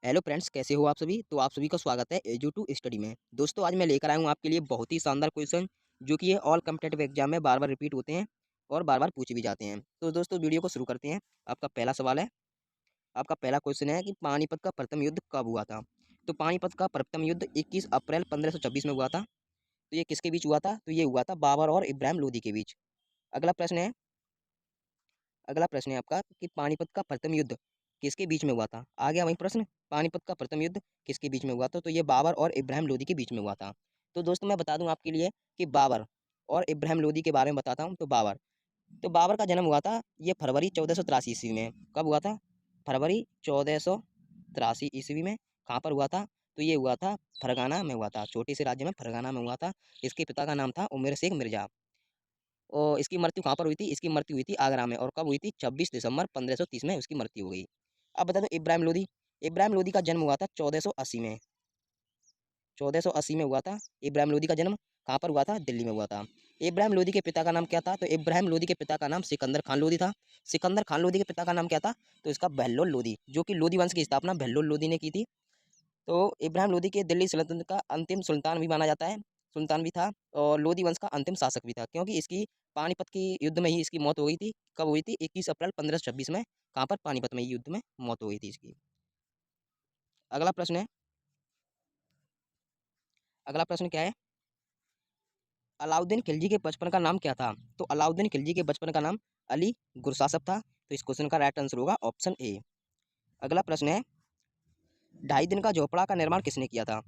Hello friends, कैसे हो आप सभी। तो आप सभी का स्वागत है एजू टू स्टडी में। दोस्तों आज मैं लेकर आया हूँ आपके लिए बहुत ही शानदार क्वेश्चन, जो कि ये ऑल कम्पिटेटिव एग्जाम में बार बार रिपीट होते हैं और बार बार पूछे भी जाते हैं। तो दोस्तों वीडियो को शुरू करते हैं। आपका पहला सवाल है, आपका पहला क्वेश्चन है कि पानीपत का प्रथम युद्ध कब हुआ था। तो पानीपत का प्रथम युद्ध 21 अप्रैल 1526 में हुआ था। तो ये किसके बीच हुआ था? तो ये हुआ था बाबर और इब्राहिम लोदी के बीच। अगला प्रश्न है, अगला प्रश्न है आपका कि पानीपत का प्रथम युद्ध किसके बीच में हुआ था। आ गया वही प्रश्न, पानीपत का प्रथम युद्ध किसके बीच में हुआ था। तो ये बाबर और इब्राहिम लोदी के बीच में हुआ था। तो दोस्तों मैं बता दूं आपके लिए कि बाबर और इब्राहिम लोदी के बारे में बताता हूँ। तो बाबर का जन्म हुआ था ये फरवरी 1483 ईस्वी में। कब हुआ था? फरवरी 1483 ईस्वी में। कहाँ पर हुआ था? तो ये हुआ था फरगाना में हुआ था, छोटे से राज्य में फरगाना में हुआ था। इसके पिता का नाम था उमेर शेख मिर्जा। और इसकी मृत्यु कहाँ पर हुई थी? इसकी मृत्यु हुई थी आगरा में। और कब हुई थी? 26 दिसंबर 1530 में उसकी मृत्यु हो गई। अब बता दो इब्राहिम लोदी। इब्राहिम लोदी का जन्म हुआ था 1480 में। 1480 में हुआ था इब्राहिम लोदी का जन्म। कहाँ पर हुआ था? दिल्ली में हुआ था। इब्राहिम लोदी के पिता का नाम क्या था? तो इब्राहिम लोदी के पिता का नाम सिकंदर खान लोदी था। सिकंदर खान लोदी के पिता का नाम क्या था? तो इसका बहलोल लोदी, जो कि लोदी वंश की स्थापना बहलोल लोदी ने की थी। तो इब्राहिम लोदी के दिल्ली सल्तनत का अंतिम सुल्तान भी माना जाता है, सुल्तान भी था। और लोदी वंश का अंतिम शासक भी था, क्योंकि इसकी पानीपत की युद्ध में ही इसकी मौत हो गई थी। कब हुई थी? 21 अप्रैल 1526 में। कहाँ पर? पानीपत में ही युद्ध में मौत हो गई थी इसकी। अगला प्रश्न है, अगला प्रश्न क्या है? अलाउद्दीन खिलजी के बचपन का नाम क्या था। तो अलाउद्दीन खिलजी के बचपन का नाम अली गुरसासब था। तो इस क्वेश्चन का राइट आंसर होगा ऑप्शन ए। अगला प्रश्न है, ढाई दिन का झोपड़ा का निर्माण किसने किया था।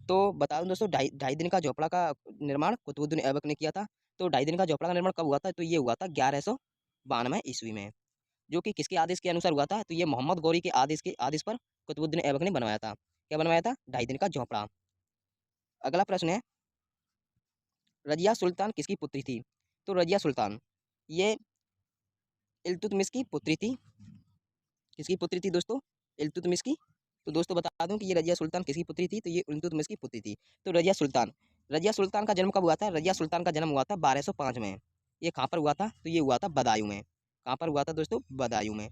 तो बता दूं दोस्तों, ढाई ढाई दिन का झोपड़ा का निर्माण कुतुबुद्दीन ऐबक ने किया था। तो ढाई दिन का झोपड़ा का निर्माण कब हुआ था? तो ये हुआ था 1192 ईस्वी में। जो कि किसके आदेश के अनुसार हुआ था? तो ये मोहम्मद गौरी के आदेश पर कुतुबुद्दीन ऐबक ने बनवाया था। क्या बनवाया था? ढाई दिन का झोपड़ा। अगला प्रश्न है, रजिया सुल्तान किसकी पुत्री थी। तो रजिया सुल्तान ये इल्तुतमिश की पुत्री थी। किसकी पुत्री थी दोस्तों? इल्तुतमिश की। तो दोस्तों बता दूं कि ये रजिया सुल्तान किसकी पुत्री थी। तो ये इल्तुतमिश की पुत्री थी। तो रजिया सुल्तान का जन्म कब हुआ था? रजिया सुल्तान का जन्म हुआ था 1205 में। ये कहाँ पर हुआ था? तो ये हुआ था बदायूं में। कहाँ पर हुआ था दोस्तों? बदायूं में।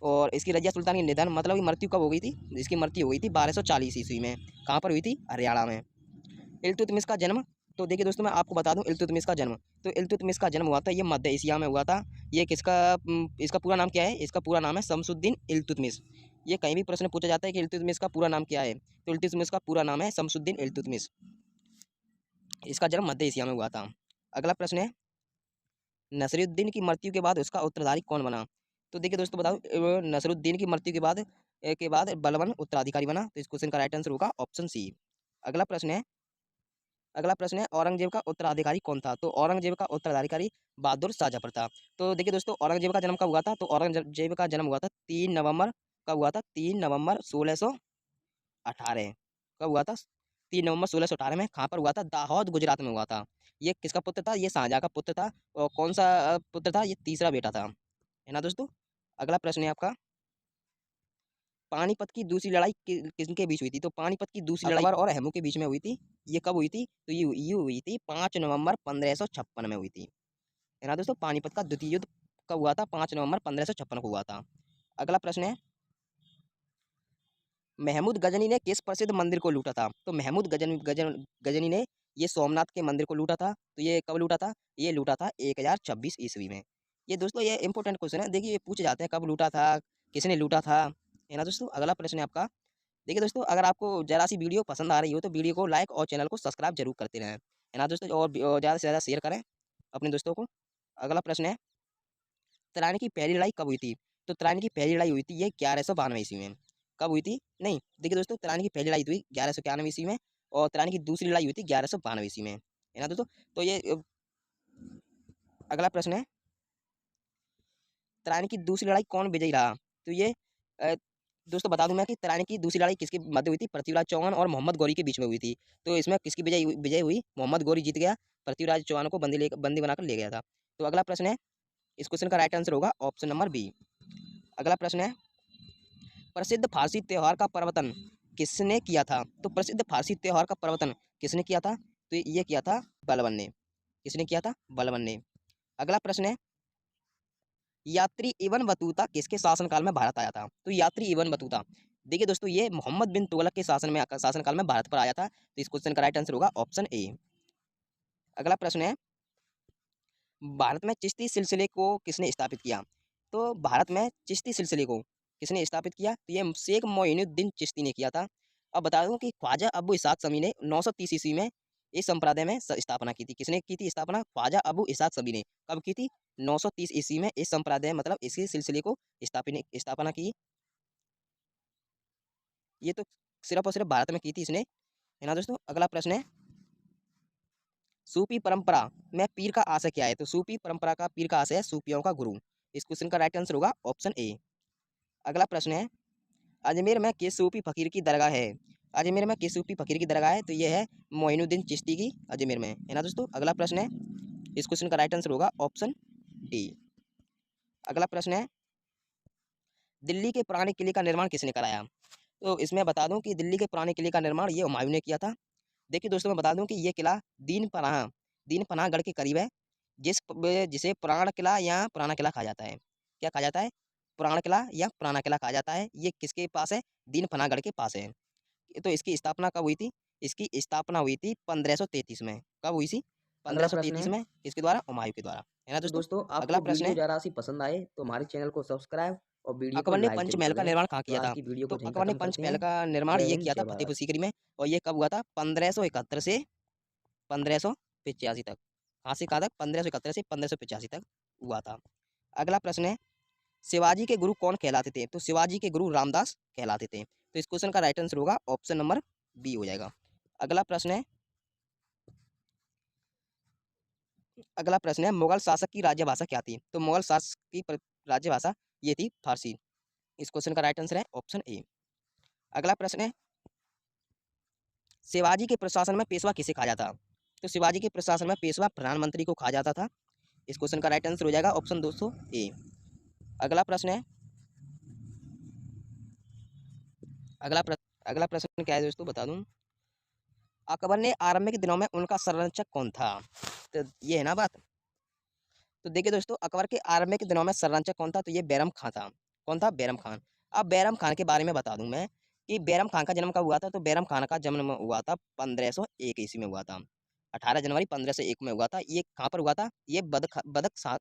और इसकी रजिया सुल्तान की निधन मतलब की मृत्यु कब हो गई थी? इसकी मृत्यु हो गई थी 1240 ईस्वी में। कहाँ पर हुई थी? हरियाणा में। इल्तुतमिश का जन्म, तो देखिए दोस्तों मैं आपको बता दूं इल्तुतमिश का जन्म, तो इल्तुतमिश का जन्म हुआ था ये मध्य एशिया में हुआ था। ये किसका इसका पूरा नाम क्या है? इसका पूरा नाम है शमसुद्दीन इल्तुतमिश। ये कहीं भी प्रश्न पूछा जाता है कि इल्तुतमिश का पूरा नाम क्या है, तो इल्तुतमिश का पूरा नाम है शमसुद्दीन इल्तुतमिश। इसका जन्म मध्य एशिया में हुआ था। अगला प्रश्न है, नसरुद्दीन की मृत्यु के बाद उसका उत्तराधिकारी कौन बना। तो देखिए दोस्तों बताओ, नसरुद्दीन की मृत्यु के बाद बलबन उत्तराधिकारी बना। तो इस क्वेश्चन का राइट आंसर होगा ऑप्शन सी। अगला प्रश्न है, अगला प्रश्न है, औरंगजेब का उत्तराधिकारी कौन था। तो औरंगजेब का उत्तराधिकारी बहादुर शाह जफर था। तो देखिए दोस्तों, औरंगजेब का जन्म कब हुआ था। तो औरंगजेब का जन्म हुआ था 3 नवंबर। कब हुआ था? 3 नवंबर 1618। कब हुआ था? 3 नवंबर 1618 में। कहाँ पर हुआ था? दाहोद गुजरात में हुआ था। ये किसका पुत्र था? ये शाहजहाँ का पुत्र था। और कौन सा पुत्र था? ये तीसरा बेटा था, है ना दोस्तों। अगला प्रश्न है आपका, पानीपत की दूसरी लड़ाई किनके बीच हुई थी। तो पानीपत की दूसरी लड़ाई अकबर और हेमू के बीच में हुई थी। ये कब हुई थी? तो ये हुई थी 5 नवंबर 1556 में हुई थी, है ना दोस्तों। पानीपत का द्वितीय युद्ध कब हुआ था? 5 नवंबर 1556 को हुआ था। अगला प्रश्न है, महमूद गजनी ने किस प्रसिद्ध मंदिर को लूटा था। तो महमूद गजनी ने ये सोमनाथ के मंदिर को लूटा था। तो ये कब लूटा था? ये लूटा था 1026 ईस्वी में। ये दोस्तों ये इंपॉर्टेंट क्वेश्चन है, देखिए ये पूछे जाते हैं कब लूटा था, किसने लूटा था, है ना दोस्तों। अगला प्रश्न है आपका, देखिए दोस्तों अगर आपको जरा सी वीडियो पसंद आ रही हो तो वीडियो को लाइक और चैनल को सब्सक्राइब जरूर करते रहें, है ना दोस्तों। और ज़्यादा से ज़्यादा शेयर करें अपने दोस्तों को। अगला प्रश्न है, तराइन की पहली लड़ाई कब हुई थी। तो तराइन की पहली लड़ाई हुई थी ये 1192 ईस्वी में। कब हुई थी? नहीं, देखिए दोस्तों तराइन की पहली लड़ाई हुई 1191 ईस्वी में। और तराइन की दूसरी लड़ाई हुई थी 1192 ईस्वी में, है ना दोस्तों। तो ये अगला प्रश्न है, तराइन की दूसरी लड़ाई कौन विजयी रहा। तो ये अ, दोस्तों बता दूं मैं कि तराइन की दूसरी लड़ाई किसके मध्य हुई थी? पृथ्वीराज चौहान और मोहम्मद गौरी के बीच में हुई थी। तो इसमें किसकी विजय हुई? मोहम्मद गौरी जीत गया, पृथ्वीराज चौहान को बंदी बनाकर ले गया था। तो अगला प्रश्न है, इस क्वेश्चन का राइट आंसर होगा ऑप्शन नंबर बी। अगला प्रश्न है, प्रसिद्ध फारसी त्योहार का प्रवर्तन किसने किया था। तो प्रसिद्ध फारसी त्योहार का प्रवर्तन किसने किया था। तो ये किया था बलबन ने। किसने किया था? बलबन ने। अगला प्रश्न है, यात्री इबन बतूता किसके शासनकाल में भारत आया था। तो यात्री इबन बतूता देखिए दोस्तों, ये मोहम्मद बिन तुगलक के शासनकाल में भारत पर आया था। तो इस क्वेश्चन का राइट आंसर होगा ऑप्शन ए। अगला प्रश्न है, भारत में चिश्ती सिलसिले को किसने स्थापित किया? तो भारत में चिश्ती सिलसिले को किसने स्थापित किया? तो ये शेख मोइनुद्दीन चिश्ती ने किया था। अब बता दूं कि ख्वाजा अबू इसहाक शमी ने 930 ईस्वी में इस संप्रदाय में स्थापना की थी। किसने की थी स्थापना? ख्वाजा अबू इसहाक शमी ने कब की थी? 930 ईस्वी में इस संप्रदाय मतलब इसी सिलसिले को स्थापना की। ये तो सिर्फ और सिर्फ भारत में की थी इसने, है ना दोस्तों। अगला प्रश्न है, सूफी परंपरा में पीर का आशय क्या है? तो सूफी परंपरा का पीर का आशय है सूफियों का गुरु। इस क्वेश्चन का राइट आंसर होगा ऑप्शन ए। अगला प्रश्न है, अजमेर में किस सूफी फकीर की दरगाह है? अजमेर में किस सूफी फकीर की दरगाह है? तो यह है मोइनुद्दीन चिश्ती की, अजमेर में, है ना दोस्तों। अगला प्रश्न है, इस क्वेश्चन का राइट आंसर होगा ऑप्शन डी। अगला प्रश्न है, दिल्ली के पुराने किले का निर्माण किसने कराया? तो इसमें बता दूं कि दिल्ली के पुराने किले का निर्माण ये हुमायूं ने किया था। देखिए दोस्तों, मैं बता दूं कि ये किला दीन पनाहगढ़ के करीब है, जिसे पुराना किला या पुराना किला कहा जाता है। क्या कहा जाता है? पुराना किला या पुराना किला कहा जाता है। ये किसके पास है? दीन पनाहगढ़ के पास है। तो इसकी स्थापना कब हुई थी? इसकी स्थापना हुई थी 1533 में। कब हुई थी? अगला प्रश्न 1533 है, में। किसके द्वारा? हुमायूं के द्वारा, है ना तो दोस्तों। दोस्तों अगला आपको प्रश्न वीडियो है, ज़रा सी पसंद आए तो हमारे चैनल को सब्सक्राइब और वीडियो को अकबर ने लाइक जरूर पंचमहल कर का दें। निर्माण कहाँ तो किया आज था? की वीडियो तो को यहीं अकबर ने खत्म करते पंचमहल हैं। का निर्माण जय ये हिंद, किया था जय भारत। फतेहपुर सीकरी में। और ये कब हुआ था? 1571 तक। कहाँ से कहाँ तक? 1571 से 1585 तक हुआ था। अगला प्रश्न है, शिवाजी के गुरु कौन कहलाते थे? तो शिवाजी के गुरु रामदास कहलाते थे। तो इस क्वेश्चन का राइट आंसर होगा ऑप्शन नंबर बी हो जाएगा। अगला प्रश्न है, मुगल शासक की राज्य भाषा क्या थी? तो मुगल शासक की राज्य भाषा ये थी फारसी। इस क्वेश्चन का राइट आंसर है ऑप्शन ए। अगला प्रश्न है, शिवाजी के प्रशासन में पेशवा किसे कहा जाता? तो शिवाजी के प्रशासन में पेशवा प्रधानमंत्री को कहा जाता था। इस क्वेश्चन का राइट आंसर हो जाएगा ऑप्शन 200 ए। अगला प्रश्न है, अगला प्रश्न क्या है दोस्तों, बता दूं। अकबर ने आरंभ के दिनों में उनका संरक्षक कौन था? तो ये है ना बात। तो देखिए दोस्तों, अकबर के आरंभ के दिनों में संरक्षक कौन था? तो ये बैरम खान था। कौन था? बैरम खान। अब बैरम खान के बारे में बता दूं मैं कि बैरम खान का जन्म कब हुआ था? तो बैरम खान का जन्म हुआ था 1501 ईस्वी में हुआ था। 18 जनवरी 1501 में हुआ था। ये कहाँ पर हुआ था? ये बदक बदखसान।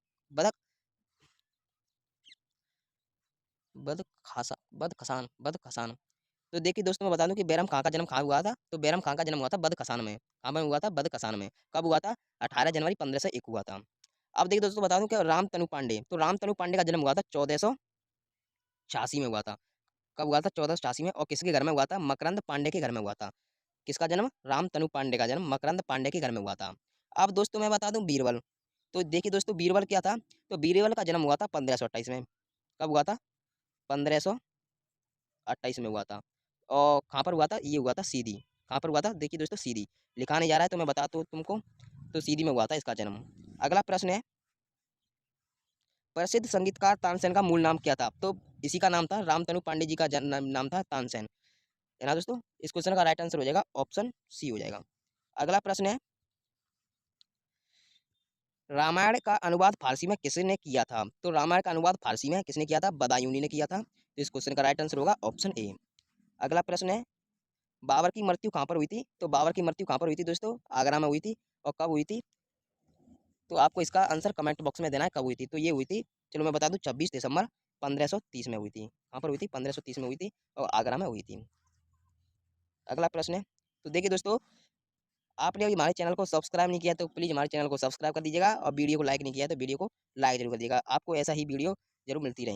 तो देखिए दोस्तों, मैं बता दूं कि बैरम खान का जन्म कहाँ हुआ था? तो बैरम खान का जन्म हुआ था बदखसान में। कहाँ पर हुआ था? बदखसान में। कब हुआ था? 18 जनवरी 1501 हुआ था। अब देखिए दोस्तों, बता दूं कि रामतनु पांडे, तो रामतनु पांडे का जन्म हुआ था 1486 में हुआ था। कब हुआ था? 1486 में। और किसके घर में हुआ था? मकरंद पांडे के घर में हुआ था। किसका जन्म? रामतनु पांडे का जन्म मकरंद पांडे के घर में हुआ था। अब दोस्तों मैं बता दूं बीरबल। तो देखिए दोस्तों, बीरबल क्या था? तो बीरबल का जन्म हुआ था 1528 में। कब हुआ था? 1528 में हुआ था। और कहाँ पर हुआ था? ये हुआ था सीधी। कहाँ पर हुआ था? देखिए दोस्तों, सीधी। लिखा नहीं जा रहा है तो मैं बताता हूँ तुमको। तो सीधी में हुआ था इसका जन्म। अगला प्रश्न है, प्रसिद्ध संगीतकार तानसेन का मूल नाम क्या था? तो इसी का नाम था, रामतनु पांडे जी का नाम था तानसेन, है ना दोस्तों। इस क्वेश्चन का राइट आंसर हो जाएगा ऑप्शन सी हो जाएगा। अगला प्रश्न है, रामायण का अनुवाद फारसी में किसने किया था? तो रामायण का अनुवाद फारसी में किसने किया था? बदायूनी ने किया था। तो इस क्वेश्चन का राइट आंसर होगा ऑप्शन ए। अगला प्रश्न है, बाबर की मृत्यु कहाँ पर हुई थी? तो बाबर की मृत्यु कहाँ पर हुई थी दोस्तों? आगरा में हुई थी। और कब हुई थी? तो आपको इसका आंसर कमेंट बॉक्स में देना है कब हुई थी। तो ये हुई थी, चलो मैं बता दूं, 26 दिसंबर 1530 में हुई थी। कहाँ पर हुई थी? 1530 में हुई थी और आगरा में हुई थी। अगला प्रश्न है, तो देखिए दोस्तों, आपने अभी हमारे चैनल को सब्सक्राइब नहीं किया तो प्लीज़ हमारे चैनल को सब्सक्राइब कर दीजिएगा। और वीडियो को लाइक नहीं किया तो वीडियो को लाइक जरूर कर दीजिएगा। आपको ऐसा ही वीडियो जरूर मिलती रहेगी।